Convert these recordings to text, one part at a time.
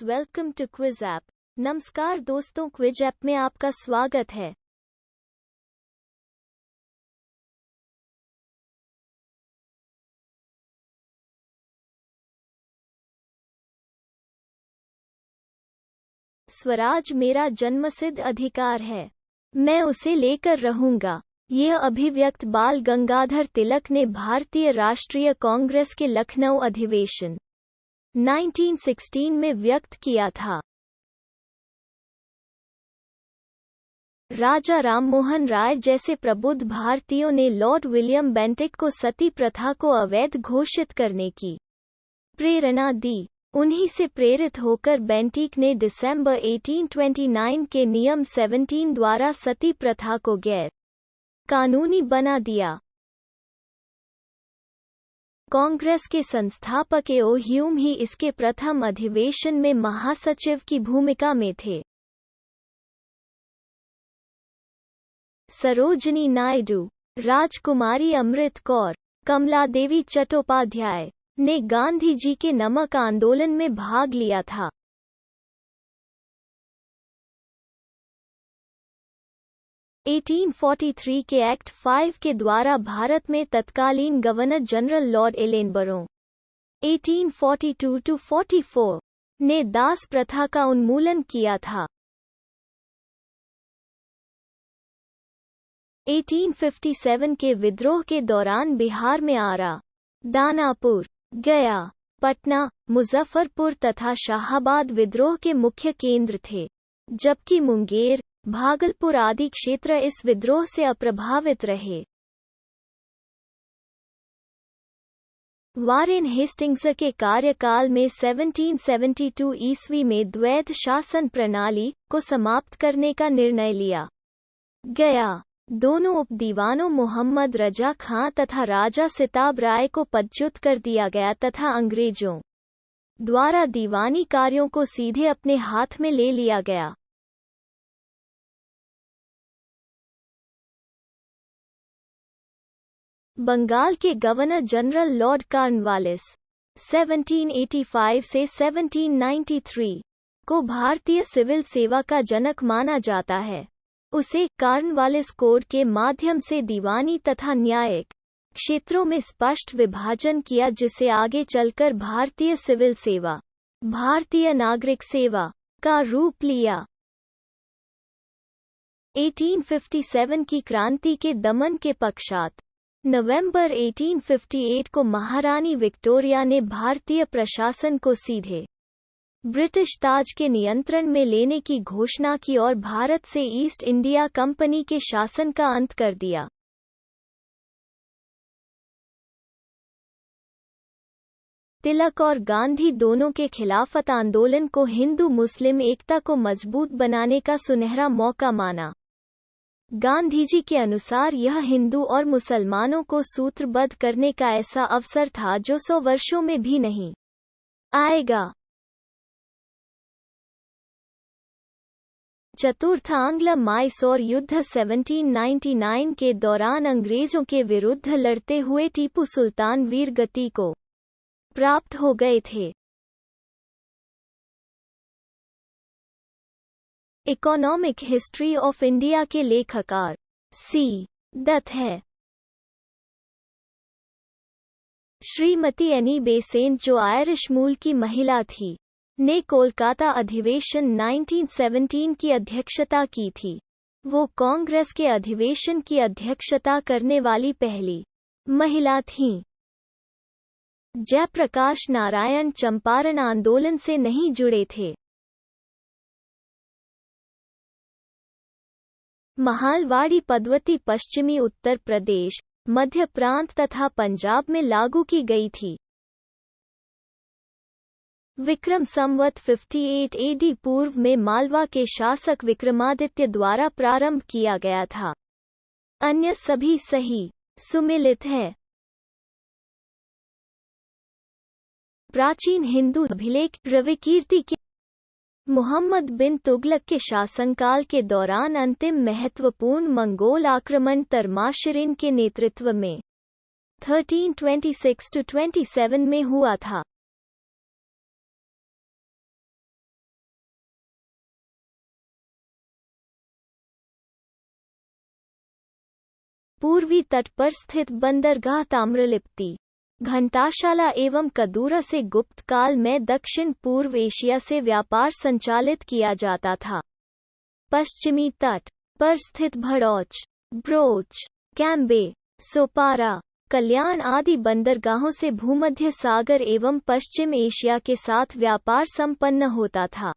Welcome to quiz app. नमस्कार दोस्तों, quiz app में आपका स्वागत है। स्वराज मेरा जन्मसिद्ध अधिकार है, मैं उसे लेकर रहूंगा। यह अभिव्यक्त बाल गंगाधर तिलक ने भारतीय राष्ट्रीय कांग्रेस के लखनऊ अधिवेशन 1916 में व्यक्त किया था। राजा राममोहन राय जैसे प्रबुद्ध भारतीयों ने लॉर्ड विलियम बेंटिक को सती प्रथा को अवैध घोषित करने की प्रेरणा दी। उन्हीं से प्रेरित होकर बेंटिक ने दिसंबर 1829 के नियम 17 द्वारा सती प्रथा को गैर कानूनी बना दिया। कांग्रेस के संस्थापक ए.ओ. ह्यूम ही इसके प्रथम अधिवेशन में महासचिव की भूमिका में थे। सरोजिनी नायडू, राजकुमारी अमृत कौर, कमला देवी चट्टोपाध्याय ने गांधी जी के नमक आंदोलन में भाग लिया था। एटीन 1843 के एक्ट 5 के द्वारा भारत में तत्कालीन गवर्नर जनरल लॉर्ड एलेनबरो 1842-44 ने दास प्रथा का उन्मूलन किया था। 1857 के विद्रोह के दौरान बिहार में आरा, दानापुर, गया, पटना, मुजफ्फरपुर तथा शाहाबाद विद्रोह के मुख्य केंद्र थे, जबकि मुंगेर, भागलपुर आदि क्षेत्र इस विद्रोह से अप्रभावित रहे। वारेन हेस्टिंग्स के कार्यकाल में 1772 ईस्वी में द्वैध शासन प्रणाली को समाप्त करने का निर्णय लिया गया। दोनों उपदीवानों मोहम्मद रजा खां तथा राजा सिताब राय को पदच्युत कर दिया गया तथा अंग्रेजों द्वारा दीवानी कार्यों को सीधे अपने हाथ में ले लिया गया। बंगाल के गवर्नर जनरल लॉर्ड कॉर्नवालिस 1785 से 1793 को भारतीय सिविल सेवा का जनक माना जाता है। उसे कॉर्नवालिस कोड के माध्यम से दीवानी तथा न्यायिक क्षेत्रों में स्पष्ट विभाजन किया, जिसे आगे चलकर भारतीय सिविल सेवा, भारतीय नागरिक सेवा का रूप लिया। 1857 की क्रांति के दमन के पश्चात नवंबर 1858 को महारानी विक्टोरिया ने भारतीय प्रशासन को सीधे ब्रिटिश ताज के नियंत्रण में लेने की घोषणा की और भारत से ईस्ट इंडिया कंपनी के शासन का अंत कर दिया। तिलक और गांधी दोनों के खिलाफत आंदोलन को हिंदू मुस्लिम एकता को मजबूत बनाने का सुनहरा मौका माना। गांधीजी के अनुसार यह हिंदू और मुसलमानों को सूत्रबद्ध करने का ऐसा अवसर था जो 100 वर्षों में भी नहीं आएगा। चतुर्थ आंग्ल माइसोर युद्ध 1799 के दौरान अंग्रेजों के विरुद्ध लड़ते हुए टीपू सुल्तान वीरगति को प्राप्त हो गए थे। इकोनॉमिक हिस्ट्री ऑफ इंडिया के लेखकार सी दत्त है। श्रीमती एनी बेसेंट, जो आयरिश मूल की महिला थी, ने कोलकाता अधिवेशन 1917 की अध्यक्षता की थी। वो कांग्रेस के अधिवेशन की अध्यक्षता करने वाली पहली महिला थीं। जयप्रकाश नारायण चंपारण आंदोलन से नहीं जुड़े थे। महालवाड़ी पद्धति पश्चिमी उत्तर प्रदेश, मध्य प्रांत तथा पंजाब में लागू की गई थी। विक्रम संवत 58 एडी पूर्व में मालवा के शासक विक्रमादित्य द्वारा प्रारंभ किया गया था। अन्य सभी सही सुमिलित है। प्राचीन हिंदू अभिलेख रविकीर्ति के मुहम्मद बिन तुगलक के शासनकाल के दौरान अंतिम महत्वपूर्ण मंगोल आक्रमण तरमाशिरिन के नेतृत्व में 1326-27 में हुआ था। पूर्वी तट पर स्थित बंदरगाह ताम्रलिप्ति, घंटाशाला एवं कदूरा से गुप्त काल में दक्षिण पूर्व एशिया से व्यापार संचालित किया जाता था। पश्चिमी तट पर स्थित भड़ौच, ब्रोच, कैम्बे, सोपारा, कल्याण आदि बंदरगाहों से भूमध्य सागर एवं पश्चिम एशिया के साथ व्यापार संपन्न होता था।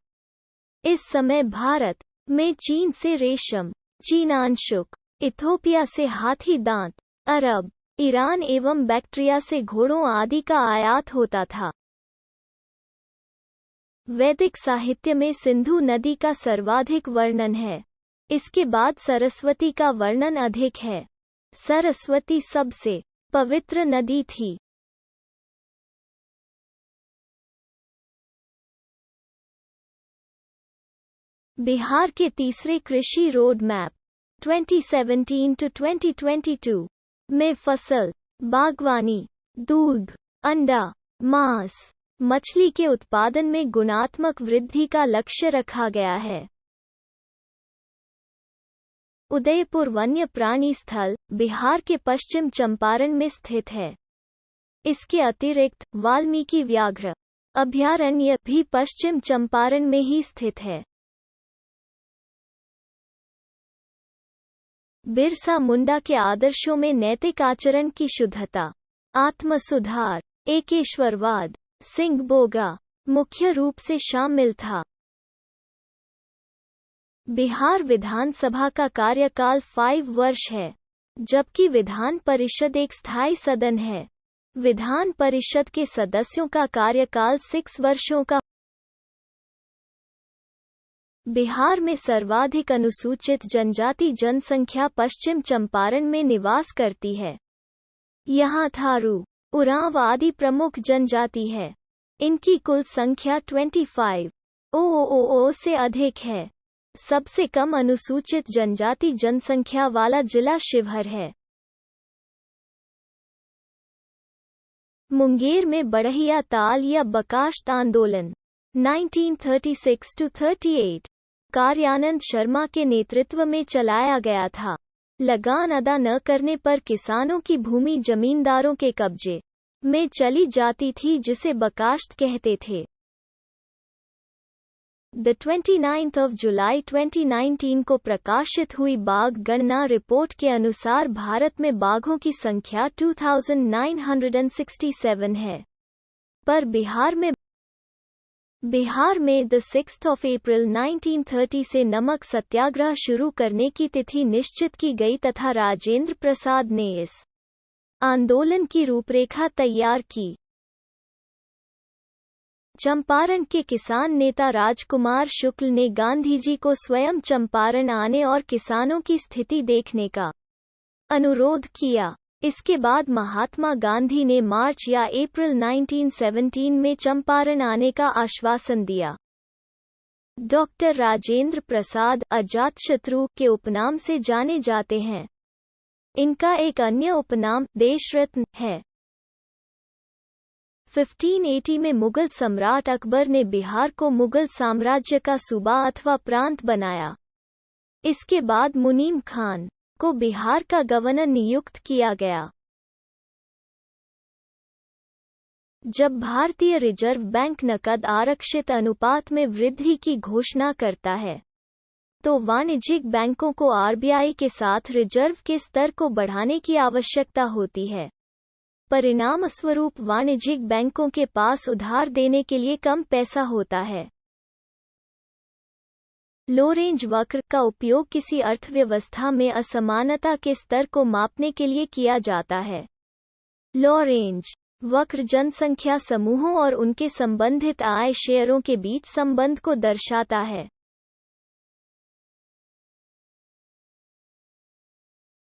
इस समय भारत में चीन से रेशम, चीनांशुक, इथोपिया से हाथी दांत, अरब, ईरान एवं बैक्ट्रिया से घोड़ों आदि का आयात होता था। वैदिक साहित्य में सिंधु नदी का सर्वाधिक वर्णन है। इसके बाद सरस्वती का वर्णन अधिक है। सरस्वती सबसे पवित्र नदी थी। बिहार के तीसरे कृषि रोड मैप 2017 to 2022 में फसल, बागवानी, दूध, अंडा, मांस, मछली के उत्पादन में गुणात्मक वृद्धि का लक्ष्य रखा गया है। उदयपुर वन्य प्राणी स्थल बिहार के पश्चिम चंपारण में स्थित है। इसके अतिरिक्त वाल्मीकि व्याघ्र अभयारण्य भी पश्चिम चंपारण में ही स्थित है। बिरसा मुंडा के आदर्शों में नैतिक आचरण की शुद्धता, आत्मसुधार, एकेश्वरवाद, सिंह बोगा मुख्य रूप से शामिल था। बिहार विधानसभा का कार्यकाल 5 वर्ष है, जबकि विधान परिषद एक स्थायी सदन है। विधान परिषद के सदस्यों का कार्यकाल 6 वर्षों का। बिहार में सर्वाधिक अनुसूचित जनजाति जनसंख्या पश्चिम चंपारण में निवास करती है। यहाँ थारू, उरांव आदि प्रमुख जनजाति है। इनकी कुल संख्या 25,000 से अधिक है। सबसे कम अनुसूचित जनजाति जनसंख्या वाला जिला शिवहर है। मुंगेर में बढ़हिया ताल या बकाश्त आंदोलन 1936 to 38 कार्यानंद शर्मा के नेतृत्व में चलाया गया था। लगान अदा न करने पर किसानों की भूमि जमींदारों के कब्जे में चली जाती थी, जिसे बकाश्त कहते थे। The 29th of July 2019 को प्रकाशित हुई बाघ गणना रिपोर्ट के अनुसार भारत में बाघों की संख्या 2967 है, पर बिहार में 6 अप्रैल 1930 से नमक सत्याग्रह शुरू करने की तिथि निश्चित की गई तथा राजेंद्र प्रसाद ने इस आंदोलन की रूपरेखा तैयार की। चंपारण के किसान नेता राजकुमार शुक्ल ने गांधीजी को स्वयं चंपारण आने और किसानों की स्थिति देखने का अनुरोध किया। इसके बाद महात्मा गांधी ने मार्च या अप्रैल 1917 में चंपारण आने का आश्वासन दिया। डॉक्टर राजेंद्र प्रसाद अजातशत्रु के उपनाम से जाने जाते हैं। इनका एक अन्य उपनाम देशरत्न है। 1580 में मुगल सम्राट अकबर ने बिहार को मुगल साम्राज्य का सूबा अथवा प्रांत बनाया। इसके बाद मुनीम खान को बिहार का गवर्नर नियुक्त किया गया। जब भारतीय रिजर्व बैंक नकद आरक्षित अनुपात में वृद्धि की घोषणा करता है, तो वाणिज्यिक बैंकों को आरबीआई के साथ रिजर्व के स्तर को बढ़ाने की आवश्यकता होती है। परिणामस्वरूप वाणिज्यिक बैंकों के पास उधार देने के लिए कम पैसा होता है। लोरेंज वक्र का उपयोग किसी अर्थव्यवस्था में असमानता के स्तर को मापने के लिए किया जाता है। लोरेंज वक्र जनसंख्या समूहों और उनके संबंधित आय शेयरों के बीच संबंध को दर्शाता है।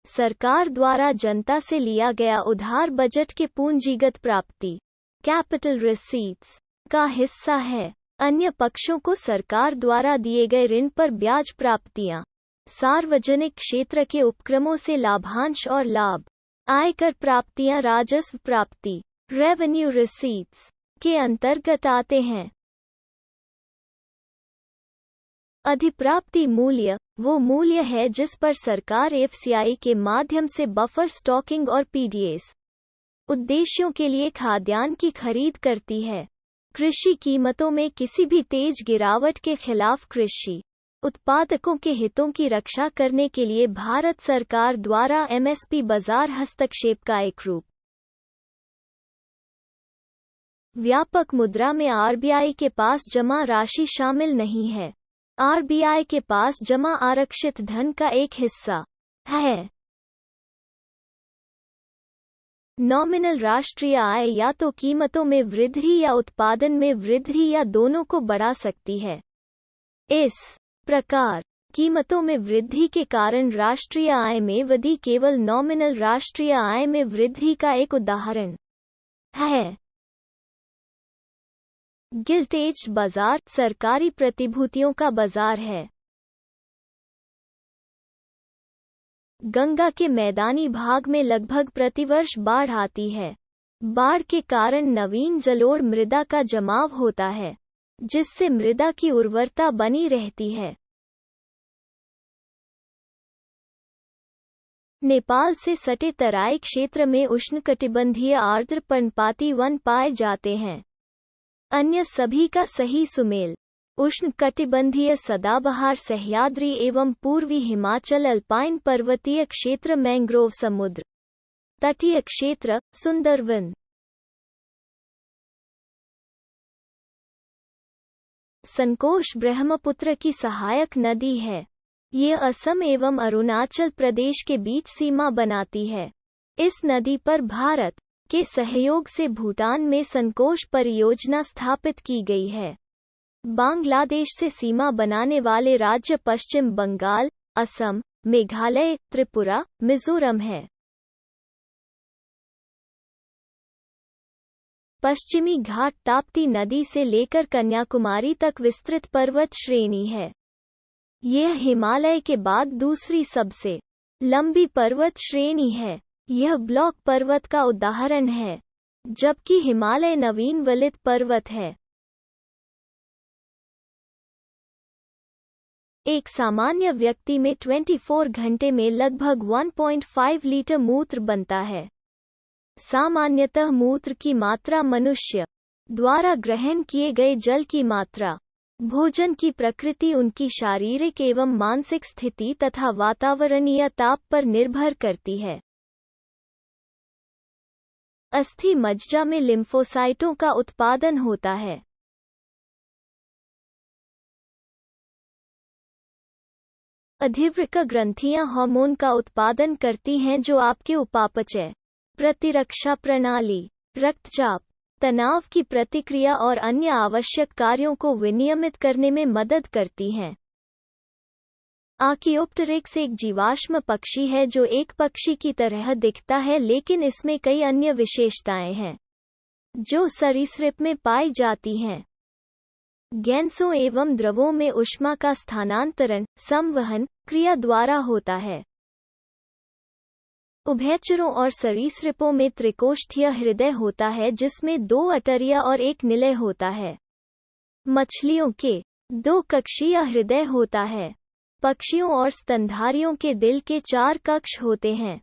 सरकार द्वारा जनता से लिया गया उधार बजट के पूंजीगत प्राप्ति कैपिटल रिसीट्स का हिस्सा है। अन्य पक्षों को सरकार द्वारा दिए गए ऋण पर ब्याज प्राप्तियां, सार्वजनिक क्षेत्र के उपक्रमों से लाभांश और लाभ, आयकर प्राप्तियां राजस्व प्राप्ति रेवेन्यू रिसीट्स के अंतर्गत आते हैं। अधिप्राप्ति मूल्य वो मूल्य है जिस पर सरकार एफसीआई के माध्यम से बफर स्टॉकिंग और पीडीएस उद्देश्यों के लिए खाद्यान्न की खरीद करती है। कृषि कीमतों में किसी भी तेज गिरावट के खिलाफ कृषि उत्पादकों के हितों की रक्षा करने के लिए भारत सरकार द्वारा एमएसपी बाजार हस्तक्षेप का एक रूप। व्यापक मुद्रा में आरबीआई के पास जमा राशि शामिल नहीं है। आरबीआई के पास जमा आरक्षित धन का एक हिस्सा है। नॉमिनल राष्ट्रीय आय या तो कीमतों में वृद्धि या उत्पादन में वृद्धि या दोनों को बढ़ा सकती है। इस प्रकार कीमतों में वृद्धि के कारण राष्ट्रीय आय में वृद्धि केवल नॉमिनल राष्ट्रीय आय में वृद्धि का एक उदाहरण है। गिल्ट एज्ड बाजार सरकारी प्रतिभूतियों का बाजार है। गंगा के मैदानी भाग में लगभग प्रतिवर्ष बाढ़ आती है। बाढ़ के कारण नवीन जलोढ़ मृदा का जमाव होता है, जिससे मृदा की उर्वरता बनी रहती है। नेपाल से सटे तराई क्षेत्र में उष्णकटिबंधीय आर्द्र पर्णपाती वन पाए जाते हैं। अन्य सभी का सही सुमेल उष्णकटिबंधीय सदाबहार सह्याद्री एवं पूर्वी हिमाचल अल्पाइन पर्वतीय क्षेत्र मैंग्रोव समुद्र तटीय क्षेत्र सुंदरवन। संकोश ब्रह्मपुत्र की सहायक नदी है। ये असम एवं अरुणाचल प्रदेश के बीच सीमा बनाती है। इस नदी पर भारत के सहयोग से भूटान में संकोश परियोजना स्थापित की गई है। बांग्लादेश से सीमा बनाने वाले राज्य पश्चिम बंगाल, असम, मेघालय, त्रिपुरा, मिजोरम है। पश्चिमी घाट ताप्ती नदी से लेकर कन्याकुमारी तक विस्तृत पर्वत श्रेणी है। यह हिमालय के बाद दूसरी सबसे लंबी पर्वत श्रेणी है। यह ब्लॉक पर्वत का उदाहरण है, जबकि हिमालय नवीन वलित पर्वत है। एक सामान्य व्यक्ति में 24 घंटे में लगभग 1.5 लीटर मूत्र बनता है। सामान्यतः मूत्र की मात्रा मनुष्य द्वारा ग्रहण किए गए जल की मात्रा, भोजन की प्रकृति, उनकी शारीरिक एवं मानसिक स्थिति तथा वातावरणीय ताप पर निर्भर करती है। अस्थि मज्जा में लिम्फोसाइटों का उत्पादन होता है। अधिवृक्क ग्रंथियां हार्मोन का उत्पादन करती हैं जो आपके उपापचय, प्रतिरक्षा प्रणाली, रक्तचाप, तनाव की प्रतिक्रिया और अन्य आवश्यक कार्यों को विनियमित करने में मदद करती हैं। आर्कियोप्टेरिक्स एक जीवाश्म पक्षी है जो एक पक्षी की तरह दिखता है, लेकिन इसमें कई अन्य विशेषताएं हैं जो सरीसृप में पाई जाती हैं। गैसों एवं द्रवों में ऊष्मा का स्थानांतरण संवहन क्रिया द्वारा होता है। उभयचरों और सरीसृपों में त्रिकोष्ठीय हृदय होता है जिसमें 2 अटरिया और 1 निलय होता है। मछलियों के 2 कक्षीय हृदय होता है। पक्षियों और स्तनधारियों के दिल के 4 कक्ष होते हैं।